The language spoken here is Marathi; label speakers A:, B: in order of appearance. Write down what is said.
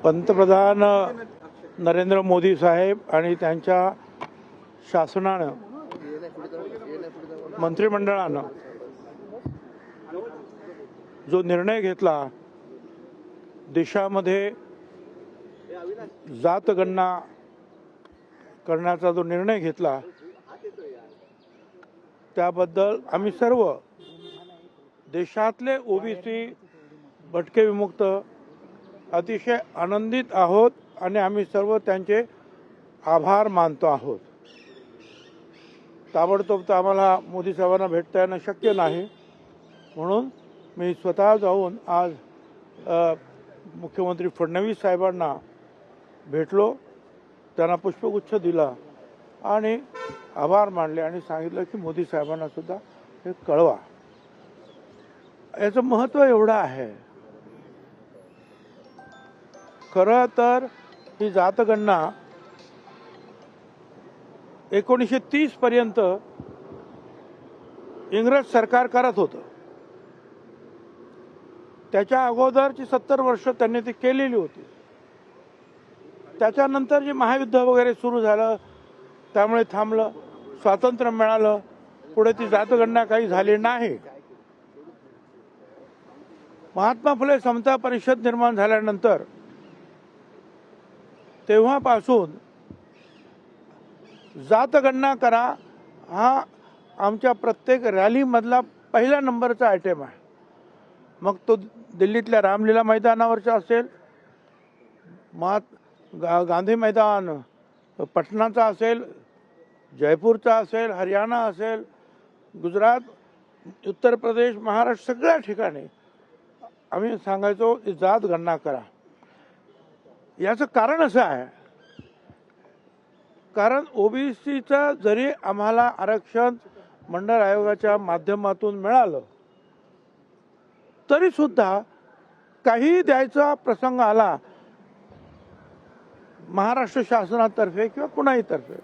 A: पंतप्रधान नरेंद्र मोदी साहेब आणि त्यांच्या शासनानं मंत्रिमंडळानं जो निर्णय घेतला, देशामध्ये जातगणना करण्याचा जो निर्णय घेतला, त्याबद्दल आम्ही सर्व देशातले ओबीसी भटके विमुक्त अतिशय आनंदित आहोत आणि आम्ही सर्व त्यांचे आभार मानतो आहोत. ताबडतोब तर आम्हाला मोदी साहेबांना भेटता येणं शक्य नाही, म्हणून मी स्वतः जाऊन आज मुख्यमंत्री फडणवीस साहेबांना भेटलो, त्यांना पुष्पगुच्छ दिला आणि आभार मानले आणि सांगितलं की मोदी साहेबांना सुद्धा हे कळवा. याचं महत्त्व एवढं आहे. खरं तर ही जातगणना 1930 पर्यंत इंग्रज सरकार करत होतं. त्याच्या अगोदरची 70 वर्ष त्यांनी ती केलेली होती. त्याच्यानंतर जे महायुद्ध वगैरे सुरू झालं, त्यामुळे थांबलं. स्वातंत्र्य मिळालं, पुढे ती जातगणना काही झाली नाही. महात्मा फुले समता परिषद निर्माण झाल्यानंतर तेव्हापासून जातगणना करा हा आमच्या प्रत्येक रॅलीमधला पहिला नंबरचा आयटम आहे. मग तो दिल्लीतल्या रामलीला मैदानावरचा असेल, गांधी मैदान पटनाचा असेल, जयपूरचा असेल, हरियाणा असेल, गुजरात, उत्तर प्रदेश, महाराष्ट्र, सगळ्या ठिकाणी आम्ही सांगायचो की जात गणना करा. याचं कारण असं आहे, कारण ओबीसीचं जरी आम्हाला आरक्षण मंडळ आयोगाच्या माध्यमातून मिळालं, तरी सुद्धा काही द्यायचा प्रसंग आला महाराष्ट्र शासनातर्फे किंवा कुणाही तर्फे,